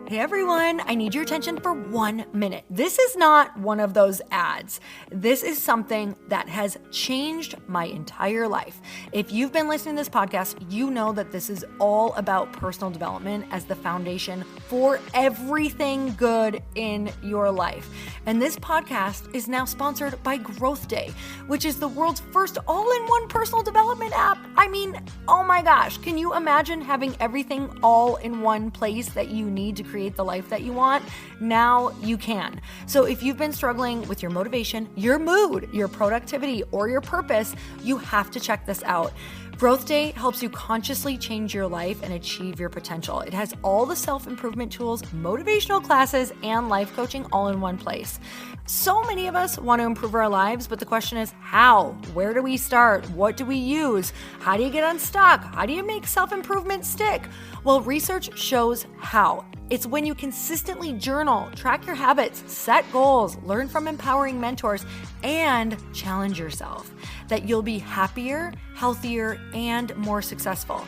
Hey everyone, I need your attention for 1 minute. This is not one of those ads. This is something that has changed my entire life. If you've been listening to this podcast, you know that this is all about personal development as the foundation for everything good in your life. And this podcast is now sponsored by Growth Day, which is the world's first all-in-one personal development app. I mean, oh my gosh, can you imagine having everything all in one place that you need to create the life that you want? Now you can. So if you've been struggling with your motivation, your mood, your productivity, or your purpose, you have to check this out. Growth Day helps you consciously change your life and achieve your potential. It has all the self-improvement tools, motivational classes, and life coaching all in one place. So many of us want to improve our lives, but the question is how? Where do we start? What do we use? How do you get unstuck? How do you make self-improvement stick? Well, research shows how. It's when you consistently journal, track your habits, set goals, learn from empowering mentors, and challenge yourself that you'll be happier, healthier, and more successful.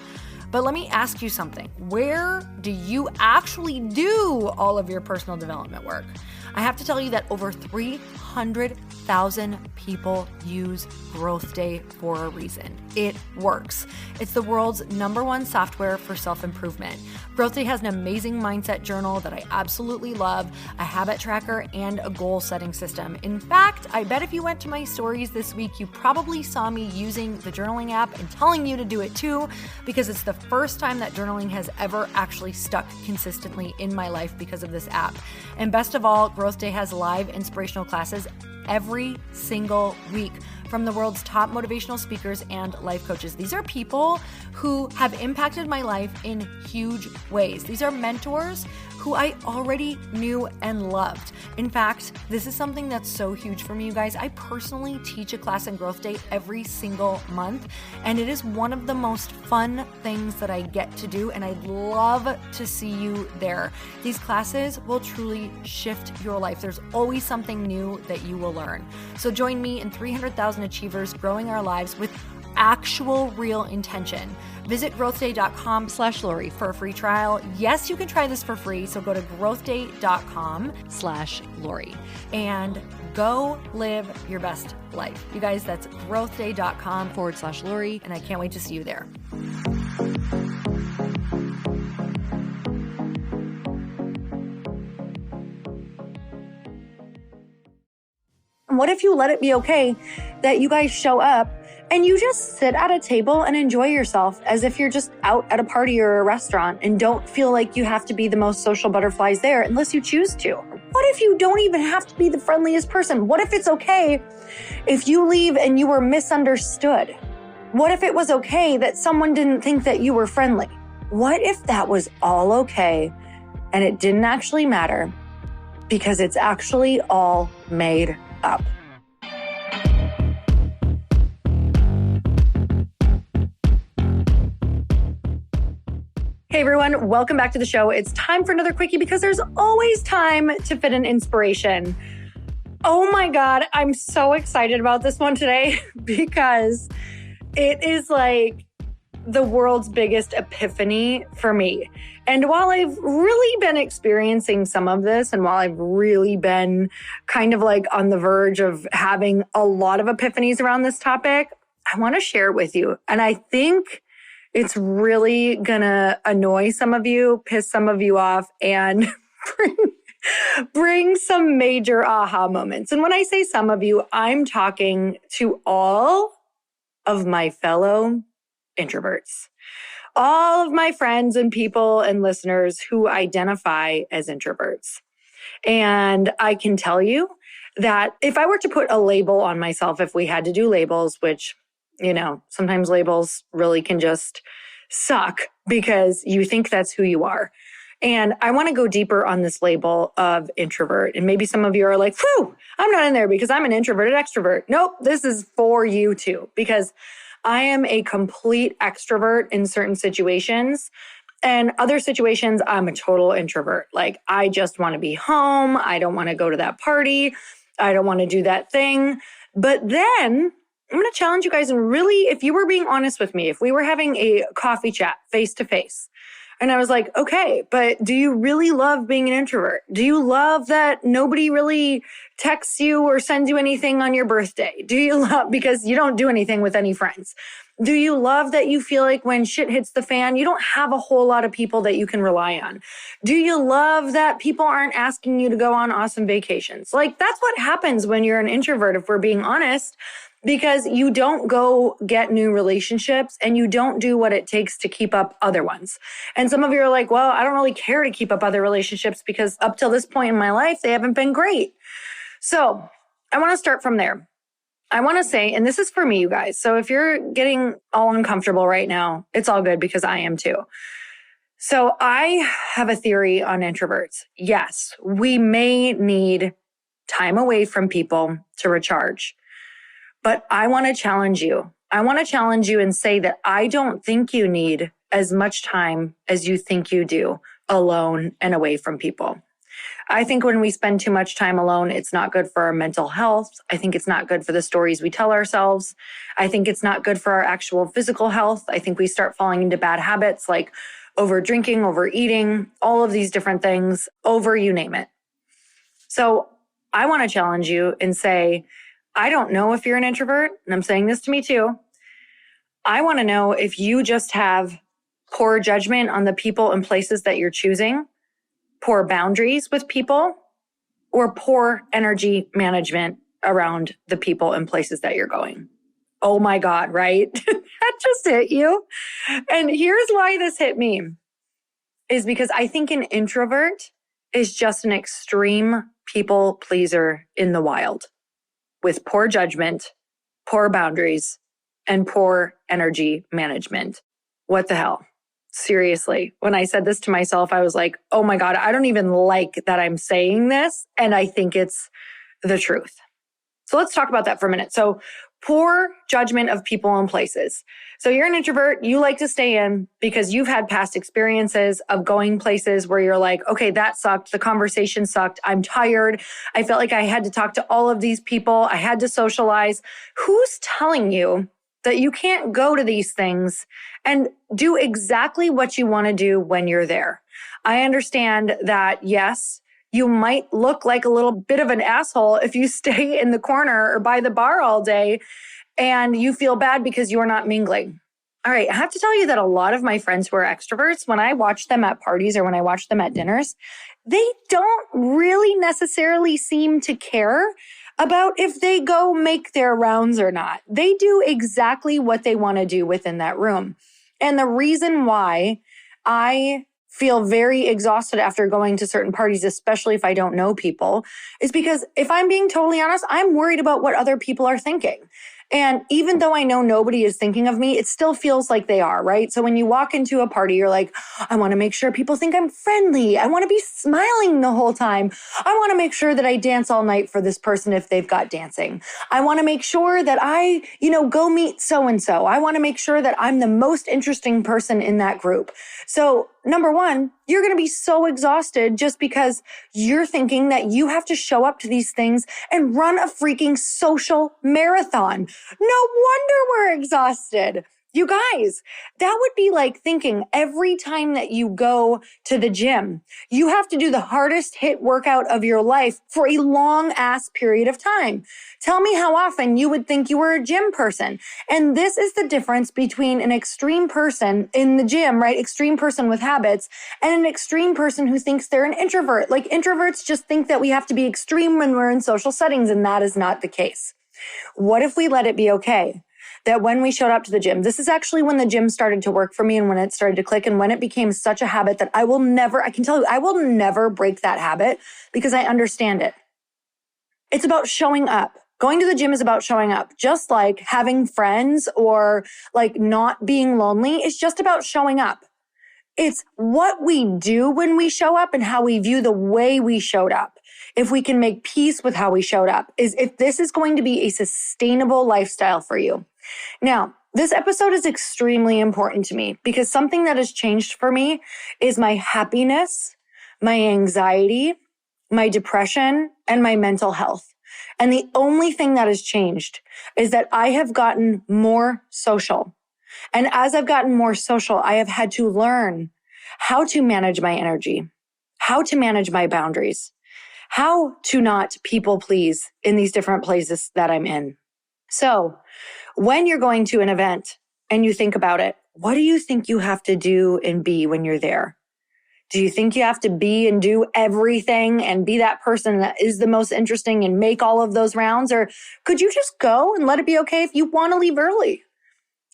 But let me ask you something. Where do you actually do all of your personal development work? I have to tell you that over 300,000 people use Growth Day for a reason. It works. It's the world's #1 software for self-improvement. Growth Day has an amazing mindset journal that I absolutely love, a habit tracker, and a goal-setting system. In fact, I bet if you went to my stories this week, you probably saw me using the journaling app and telling you to do it too, because it's the first time that journaling has ever actually stuck consistently in my life because of this app. And best of all, Growth Day has live inspirational classes every single week from the world's top motivational speakers and life coaches. These are people who have impacted my life in huge ways. These are mentors who I already knew and loved. In fact, this is something that's so huge for me, you guys. I personally teach a class in Growth Day every single month, and it is one of the most fun things that I get to do, and I'd love to see you there. These classes will truly shift your life. There's always something new that you will learn. So join me and 300,000 achievers growing our lives with actual real intention. Visit growthday.com/Lori for a free trial. Yes, you can try this for free. So go to growthday.com/Lori and go live your best life. You guys, that's growthday.com/Lori. And I can't wait to see you there. What if you let it be okay that you guys show up and you just sit at a table and enjoy yourself as if you're just out at a party or a restaurant and don't feel like you have to be the most social butterflies there unless you choose to? What if you don't even have to be the friendliest person? What if it's okay if you leave and you were misunderstood? What if it was okay that someone didn't think that you were friendly? What if that was all okay and it didn't actually matter because it's actually all made up? Hey everyone, welcome back to the show. It's time for another quickie because there's always time to fit in inspiration. Oh my God, I'm so excited about this one today because it is like the world's biggest epiphany for me. And while I've really been experiencing some of this, and while I've really been kind of like on the verge of having a lot of epiphanies around this topic, I want to share it with you. And I think it's really gonna annoy some of you, piss some of you off, and bring some major aha moments. And when I say some of you, I'm talking to all of my fellow introverts, all of my friends and people and listeners who identify as introverts. And I can tell you that if I were to put a label on myself, if we had to do labels, which, you know, sometimes labels really can just suck because you think that's who you are. And I want to go deeper on this label of introvert. And maybe some of you are like, whew, I'm not in there because I'm an introverted extrovert. Nope, this is for you too, because I am a complete extrovert in certain situations. And other situations, I'm a total introvert. Like, I just want to be home. I don't want to go to that party. I don't want to do that thing. But then I'm going to challenge you guys. And really, if you were being honest with me, if we were having a coffee chat face to face, And I was like, okay, but do you really love being an introvert? Do you love that nobody really texts you or sends you anything on your birthday? Do you love, because you don't do anything with any friends? Do you love that you feel like when shit hits the fan, you don't have a whole lot of people that you can rely on? Do you love that people aren't asking you to go on awesome vacations? Like, that's what happens when you're an introvert, if we're being honest, because you don't go get new relationships and you don't do what it takes to keep up other ones. And some of you are like, well, I don't really care to keep up other relationships because up till this point in my life, they haven't been great. So I want to start from there. I want to say, and this is for me, you guys. So if you're getting all uncomfortable right now, it's all good because I am too. So I have a theory on introverts. Yes, we may need time away from people to recharge, but I want to challenge you. I want to challenge you and say that I don't think you need as much time as you think you do alone and away from people. I think when we spend too much time alone, it's not good for our mental health. I think it's not good for the stories we tell ourselves. I think it's not good for our actual physical health. I think we start falling into bad habits like over drinking, overeating, all of these different things, over you name it. So I want to challenge you and say, I don't know if you're an introvert, and I'm saying this to me too. I want to know if you just have poor judgment on the people and places that you're choosing, poor boundaries with people, or poor energy management around the people and places that you're going. Oh my God, right? That just hit you. And here's why this hit me, is because I think an introvert is just an extreme people pleaser in the wild with poor judgment, poor boundaries, and poor energy management. What the hell? Seriously, when I said this to myself, I was like, oh my God, I don't even like that I'm saying this. And I think it's the truth. So let's talk about that for a minute. So poor judgment of people and places. So you're an introvert, you like to stay in because you've had past experiences of going places where you're like, okay, that sucked. The conversation sucked. I'm tired. I felt like I had to talk to all of these people. I had to socialize. Who's telling you that you can't go to these things and do exactly what you want to do when you're there? I understand that, yes, you might look like a little bit of an asshole if you stay in the corner or by the bar all day and you feel bad because you're not mingling. All right, I have to tell you that a lot of my friends who are extroverts, when I watch them at parties or when I watch them at dinners, they don't really necessarily seem to care about if they go make their rounds or not. They do exactly what they want to do within that room. And the reason why I feel very exhausted after going to certain parties, especially if I don't know people, is because if I'm being totally honest, I'm worried about what other people are thinking. And even though I know nobody is thinking of me, it still feels like they are, right? So when you walk into a party, you're like, I want to make sure people think I'm friendly. I want to be smiling the whole time. I want to make sure that I dance all night for this person if they've got dancing. I want to make sure that I, go meet so-and-so. I want to make sure that I'm the most interesting person in that group. So number one, you're going to be so exhausted just because you're thinking that you have to show up to these things and run a freaking social marathon. No wonder we're exhausted. You guys, that would be like thinking every time that you go to the gym, you have to do the hardest hit workout of your life for a long ass period of time. Tell me how often you would think you were a gym person. And this is the difference between an extreme person in the gym, right? Extreme person with habits and an extreme person who thinks they're an introvert. Like introverts just think that we have to be extreme when we're in social settings, and that is not the case. What if we let it be okay that when we showed up to the gym, this is actually when the gym started to work for me and when it started to click and when it became such a habit that I can tell you, I will never break that habit because I understand it. It's about showing up. Going to the gym is about showing up. Just like having friends or like not being lonely is just about showing up. It's what we do when we show up and how we view the way we showed up. If we can make peace with how we showed up, is if this is going to be a sustainable lifestyle for you. Now, this episode is extremely important to me because something that has changed for me is my happiness, my anxiety, my depression, and my mental health. And the only thing that has changed is that I have gotten more social. And as I've gotten more social, I have had to learn how to manage my energy, how to manage my boundaries, how to not people please in these different places that I'm in. So when you're going to an event and you think about it, what do you think you have to do and be when you're there? Do you think you have to be and do everything and be that person that is the most interesting and make all of those rounds? Or could you just go and let it be okay if you want to leave early?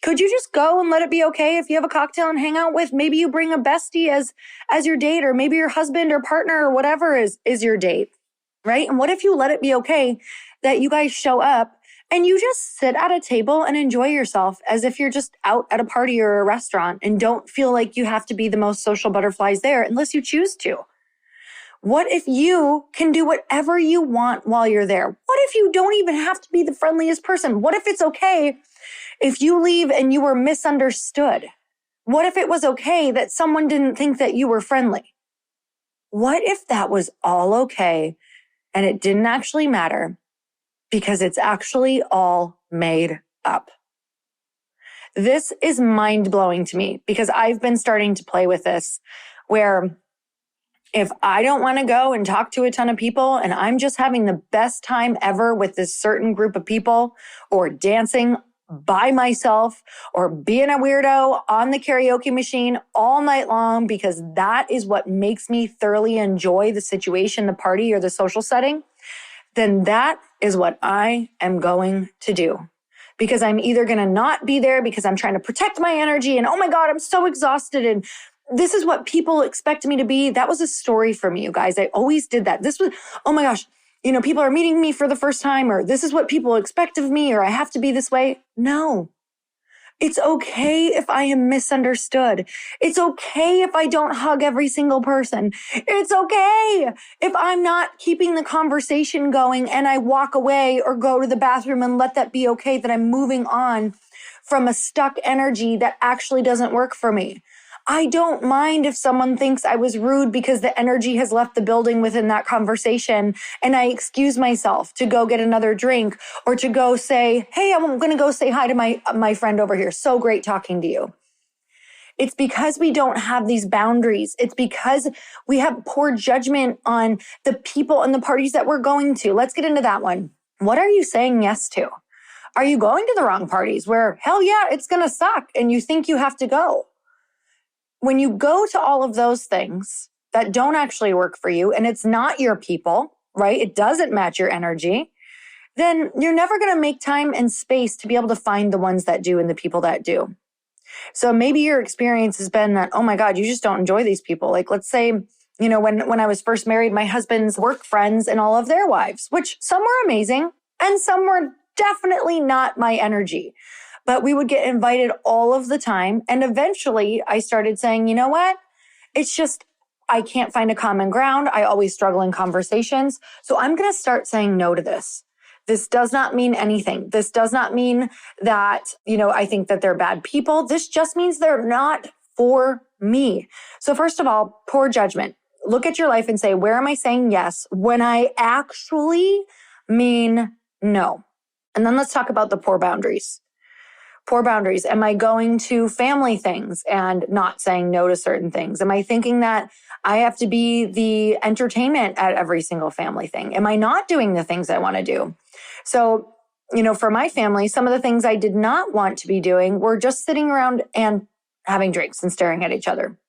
Could you just go and let it be okay if you have a cocktail and hang out with, maybe you bring a bestie as your date, or maybe your husband or partner or whatever is your date, right? And what if you let it be okay that you guys show up and you just sit at a table and enjoy yourself as if you're just out at a party or a restaurant and don't feel like you have to be the most social butterflies there unless you choose to? What if you can do whatever you want while you're there? What if you don't even have to be the friendliest person? What if it's okay if you leave and you were misunderstood? What if it was okay that someone didn't think that you were friendly? What if that was all okay and it didn't actually matter because it's actually all made up? This is mind-blowing to me because I've been starting to play with this, where if I don't want to go and talk to a ton of people and I'm just having the best time ever with this certain group of people, or dancing by myself, or being a weirdo on the karaoke machine all night long because that is what makes me thoroughly enjoy the situation, the party, or the social setting, then that is what I am going to do. Because I'm either going to not be there because I'm trying to protect my energy and, oh my God, I'm so exhausted and this is what people expect me to be. That was a story for me, you guys. I always did that. This was, oh my gosh, people are meeting me for the first time, or this is what people expect of me, or I have to be this way. No. It's okay if I am misunderstood. It's okay if I don't hug every single person. It's okay if I'm not keeping the conversation going and I walk away or go to the bathroom, and let that be okay that I'm moving on from a stuck energy that actually doesn't work for me. I don't mind if someone thinks I was rude because the energy has left the building within that conversation and I excuse myself to go get another drink, or to go say, hey, I'm going to go say hi to my friend over here. So great talking to you. It's because we don't have these boundaries. It's because we have poor judgment on the people and the parties that we're going to. Let's get into that one. What are you saying yes to? Are you going to the wrong parties where, hell yeah, it's going to suck and you think you have to go? When you go to all of those things that don't actually work for you and it's not your people, right? It doesn't match your energy, then you're never going to make time and space to be able to find the ones that do and the people that do. So maybe your experience has been that, oh my God, you just don't enjoy these people. Like, let's say, when I was first married, my husband's work friends and all of their wives, which some were amazing and some were definitely not my energy. But we would get invited all of the time. And eventually I started saying, you know what? It's just, I can't find a common ground. I always struggle in conversations. So I'm going to start saying no to this. This does not mean anything. This does not mean that, I think that they're bad people. This just means they're not for me. So first of all, poor judgment. Look at your life and say, where am I saying yes when I actually mean no? And then let's talk about the poor boundaries. Poor boundaries. Am I going to family things and not saying no to certain things? Am I thinking that I have to be the entertainment at every single family thing? Am I not doing the things I want to do? So, for my family, some of the things I did not want to be doing were just sitting around and having drinks and staring at each other.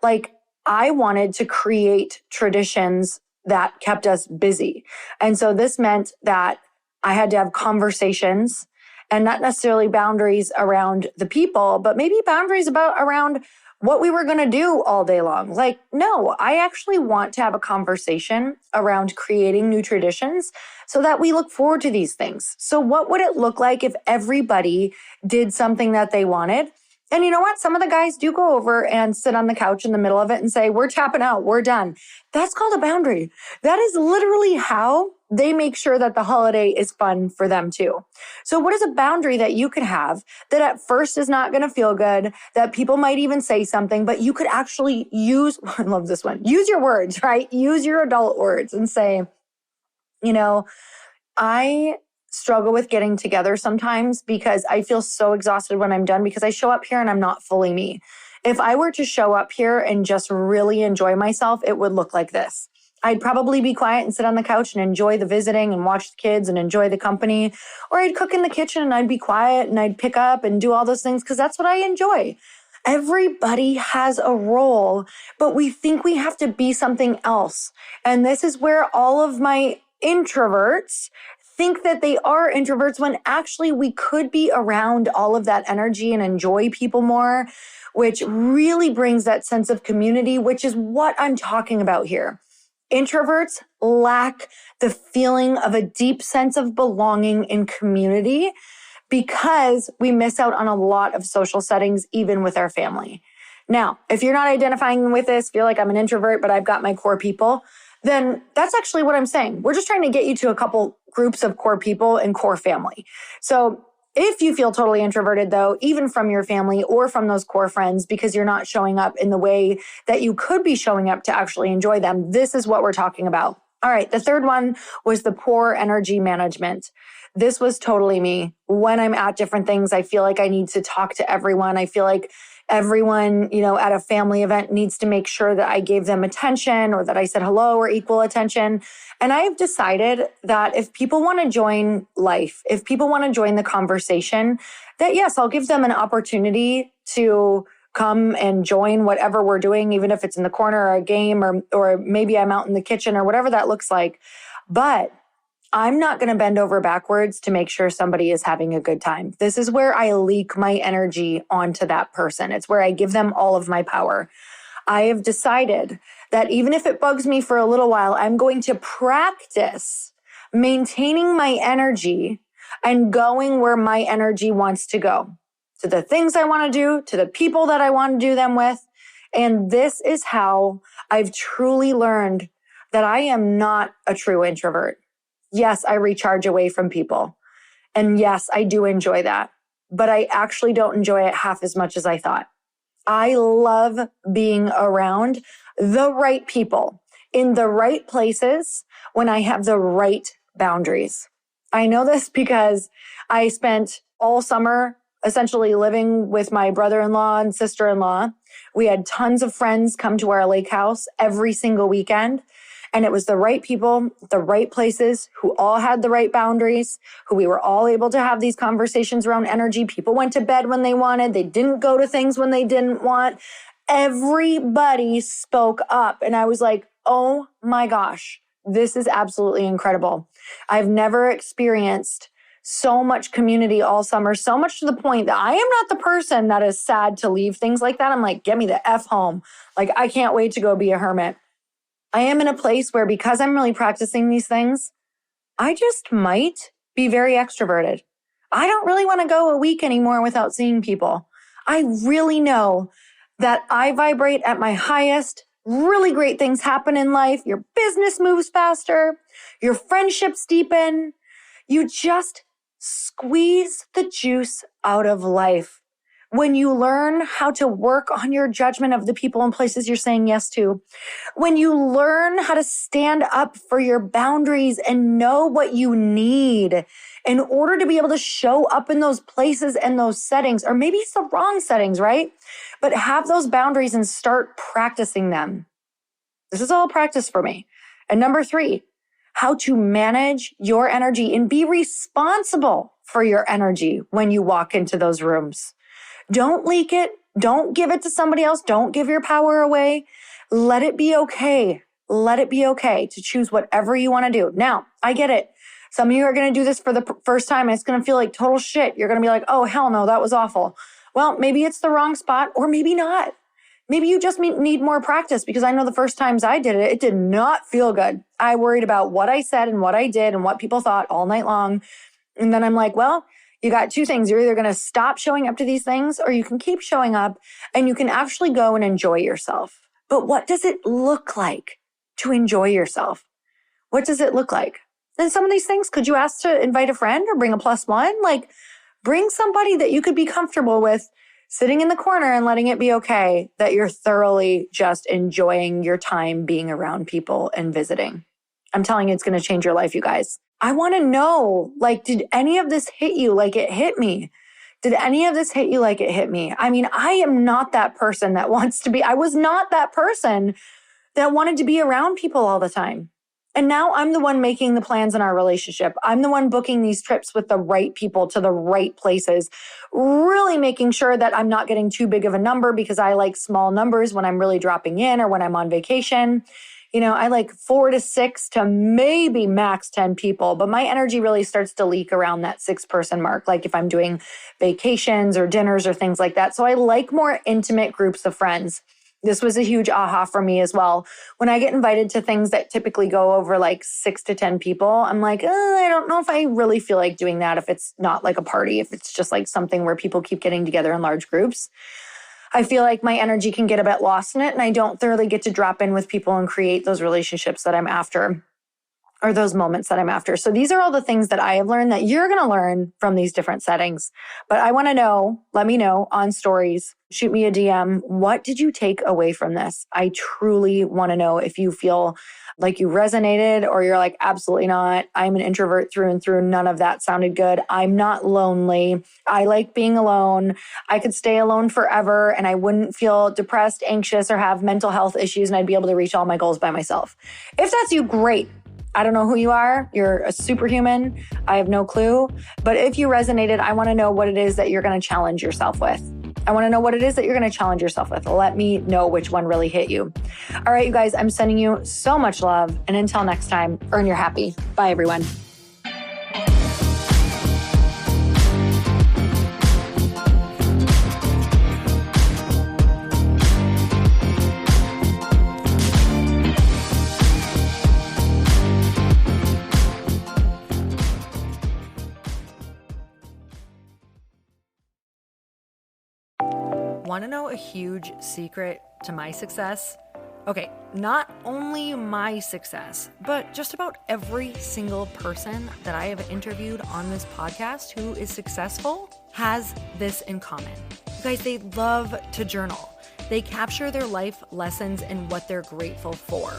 Like, I wanted to create traditions that kept us busy. And so this meant that I had to have conversations, and not necessarily boundaries around the people, but maybe boundaries around what we were going to do all day long. Like, no, I actually want to have a conversation around creating new traditions so that we look forward to these things. So what would it look like if everybody did something that they wanted? And you know what? Some of the guys do go over and sit on the couch in the middle of it and say, we're tapping out, we're done. That's called a boundary. That is literally how they make sure that the holiday is fun for them too. So what is a boundary that you could have that at first is not going to feel good, that people might even say something, but you could actually use, I love this one, use your words, right? Use your adult words and say, I struggle with getting together sometimes because I feel so exhausted when I'm done because I show up here and I'm not fully me. If I were to show up here and just really enjoy myself, it would look like this. I'd probably be quiet and sit on the couch and enjoy the visiting and watch the kids and enjoy the company. Or I'd cook in the kitchen and I'd be quiet and I'd pick up and do all those things because that's what I enjoy. Everybody has a role, but we think we have to be something else. And this is where all of my introverts think that they are introverts when actually we could be around all of that energy and enjoy people more, which really brings that sense of community, which is what I'm talking about here. Introverts lack the feeling of a deep sense of belonging in community because we miss out on a lot of social settings, even with our family. Now, if you're not identifying with this, feel like I'm an introvert, but I've got my core people, then that's actually what I'm saying. We're just trying to get you to a couple groups of core people and core family. So if you feel totally introverted, though, even from your family or from those core friends, because you're not showing up in the way that you could be showing up to actually enjoy them, this is what we're talking about. All right, the third one was the poor energy management. This was totally me. When I'm at different things, I feel like I need to talk to everyone. I feel like everyone, at a family event needs to make sure that I gave them attention or that I said hello or equal attention. And I've decided that if people want to join life, if people want to join the conversation, that yes, I'll give them an opportunity to come and join whatever we're doing, even if it's in the corner or a game or maybe I'm out in the kitchen or whatever that looks like. But I'm not going to bend over backwards to make sure somebody is having a good time. This is where I leak my energy onto that person. It's where I give them all of my power. I have decided that even if it bugs me for a little while, I'm going to practice maintaining my energy and going where my energy wants to go, to the things I want to do, to the people that I want to do them with. And this is how I've truly learned that I am not a true introvert. Yes, I recharge away from people. And yes, I do enjoy that. But I actually don't enjoy it half as much as I thought. I love being around the right people in the right places when I have the right boundaries. I know this because I spent all summer essentially living with my brother-in-law and sister-in-law. We had tons of friends come to our lake house every single weekend. And it was the right people, the right places, who all had the right boundaries, who we were all able to have these conversations around energy. People went to bed when they wanted. They didn't go to things when they didn't want. Everybody spoke up. And I was like, oh my gosh, this is absolutely incredible. I've never experienced so much community all summer, so much to the point that I am not the person that is sad to leave things like that. I'm like, get me the F home. Like, I can't wait to go be a hermit. I am in a place where because I'm really practicing these things, I just might be very extroverted. I don't really want to go a week anymore without seeing people. I really know that I vibrate at my highest. Really great things happen in life. Your business moves faster. Your friendships deepen. You just squeeze the juice out of life. When you learn how to work on your judgment of the people and places you're saying yes to, when you learn how to stand up for your boundaries and know what you need in order to be able to show up in those places and those settings, or maybe it's the wrong settings, right? But have those boundaries and start practicing them. This is all practice for me. And number 3, how to manage your energy and be responsible for your energy when you walk into those rooms. Don't leak it. Don't give it to somebody else. Don't give your power away. Let it be okay. Let it be okay to choose whatever you want to do. Now, I get it. Some of you are going to do this for the first time and it's going to feel like total shit. You're going to be like, oh, hell no, that was awful. Well, maybe it's the wrong spot or maybe not. Maybe you just need more practice because I know the first times I did it, it did not feel good. I worried about what I said and what I did and what people thought all night long. And then I'm like, well, you got 2 things. You're either going to stop showing up to these things or you can keep showing up and you can actually go and enjoy yourself. But what does it look like to enjoy yourself? What does it look like? And some of these things, could you ask to invite a friend or bring a +1? Like, bring somebody that you could be comfortable with sitting in the corner and letting it be okay that you're thoroughly just enjoying your time being around people and visiting. I'm telling you, it's going to change your life, you guys. I want to know, like, did any of this hit you like it hit me? Did any of this hit you like it hit me? I mean, I am not that person that I was not that person that wanted to be around people all the time. And now I'm the one making the plans in our relationship. I'm the one booking these trips with the right people to the right places, really making sure that I'm not getting too big of a number because I like small numbers when I'm really dropping in or when I'm on vacation. I like 4 to 6 to maybe max 10 people, but my energy really starts to leak around that 6-person mark, like if I'm doing vacations or dinners or things like that. So I like more intimate groups of friends. This was a huge aha for me as well. When I get invited to things that typically go over like 6 to 10 people, I'm like, I don't know if I really feel like doing that if it's not like a party, if it's just like something where people keep getting together in large groups. I feel like my energy can get a bit lost in it, and I don't thoroughly get to drop in with people and create those relationships that I'm after, or those moments that I'm after. So these are all the things that I have learned that you're going to learn from these different settings. But I want to know, let me know on stories, shoot me a DM. What did you take away from this? I truly want to know if you feel like you resonated or you're like, absolutely not. I'm an introvert through and through. None of that sounded good. I'm not lonely. I like being alone. I could stay alone forever and I wouldn't feel depressed, anxious, or have mental health issues, and I'd be able to reach all my goals by myself. If that's you, great. I don't know who you are. You're a superhuman. I have no clue. But if you resonated, I want to know what it is that you're going to challenge yourself with. I want to know what it is that you're going to challenge yourself with. Let me know which one really hit you. All right, you guys, I'm sending you so much love. And until next time, earn your happy. Bye, everyone. Want to know a huge secret to my success? Okay, not only my success, but just about every single person that I have interviewed on this podcast who is successful has this in common. You guys, they love to journal. They capture their life lessons and what they're grateful for.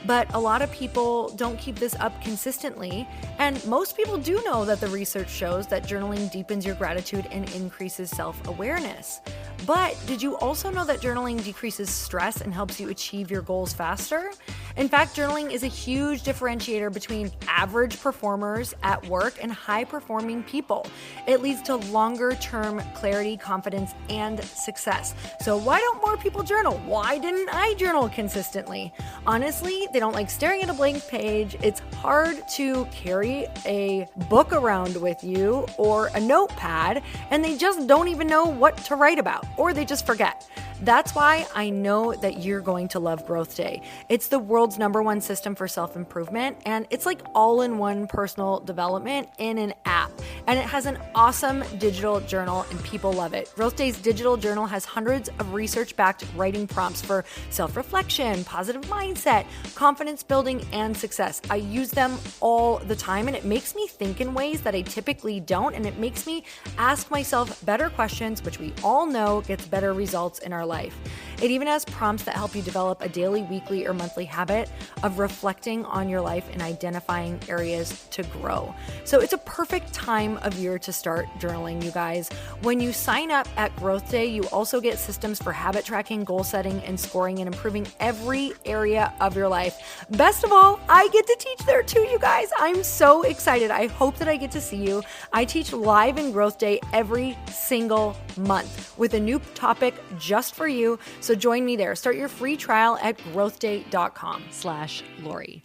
But a lot of people don't keep this up consistently. And most people do know that the research shows that journaling deepens your gratitude and increases self-awareness. But did you also know that journaling decreases stress and helps you achieve your goals faster? In fact, journaling is a huge differentiator between average performers at work and high-performing people. It leads to longer-term clarity, confidence, and success. So why don't more people journal? Why didn't I journal consistently? Honestly, they don't like staring at a blank page. It's hard to carry a book around with you or a notepad, and they just don't even know what to write about, or they just forget. That's why I know that you're going to love Growth Day. It's the world's #1 system for self-improvement, and it's like all-in-one personal development in an app. And it has an awesome digital journal, and people love it. Growth Day's digital journal has hundreds of research-backed writing prompts for self-reflection, positive mindset, confidence building, and success. I use them all the time, and it makes me think in ways that I typically don't, and it makes me ask myself better questions, which we all know gets better results in our life. It even has prompts that help you develop a daily, weekly, or monthly habit of reflecting on your life and identifying areas to grow. So it's a perfect time of year to start journaling, you guys. When you sign up at Growth Day, you also get systems for habit tracking, goal setting, and scoring, and improving every area of your life. Best of all, I get to teach there too, you guys. I'm so excited. I hope that I get to see you. I teach live in Growth Day every single month with a new topic just for you. So join me there. Start your free trial at growthday.com/Lori.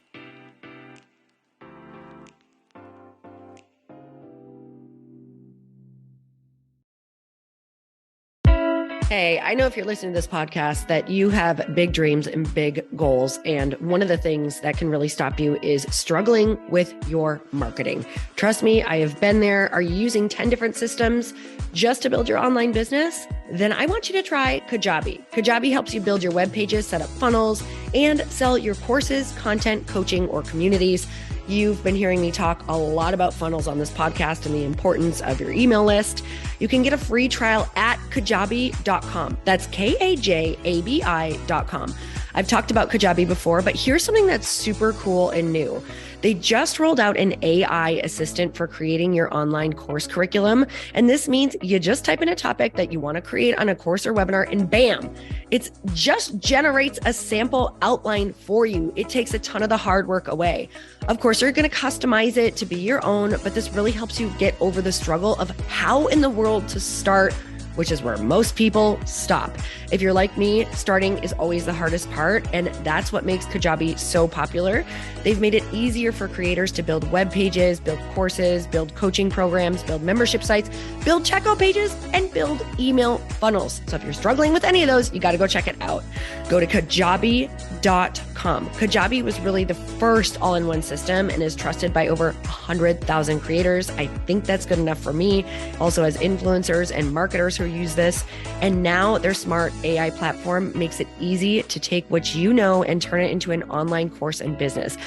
Hey, I know if you're listening to this podcast that you have big dreams and big goals. And one of the things that can really stop you is struggling with your marketing. Trust me, I have been there. Are you using 10 different systems just to build your online business? Then I want you to try Kajabi. Kajabi helps you build your web pages, set up funnels, and sell your courses, content, coaching, or communities. You've been hearing me talk a lot about funnels on this podcast and the importance of your email list. You can get a free trial at kajabi.com. That's Kajabi.com. I've talked about Kajabi before, but here's something that's super cool and new. They just rolled out an AI assistant for creating your online course curriculum. And this means you just type in a topic that you want to create on a course or webinar, and bam, it just generates a sample outline for you. It takes a ton of the hard work away. Of course, you're going to customize it to be your own, but this really helps you get over the struggle of how in the world to start, which is where most people stop. If you're like me, starting is always the hardest part, and that's what makes Kajabi so popular. They've made it easier for creators to build web pages, build courses, build coaching programs, build membership sites, build checkout pages, and build email funnels. So if you're struggling with any of those, you got to go check it out. Go to kajabi.com. Kajabi was really the first all-in-one system and is trusted by over 100,000 creators. I think that's good enough for me. Also, as influencers and marketers who use this. And now their smart AI platform makes it easy to take what you know and turn it into an online course and business.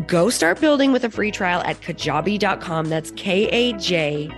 Go start building with a free trial at kajabi.com. That's kajabi.com.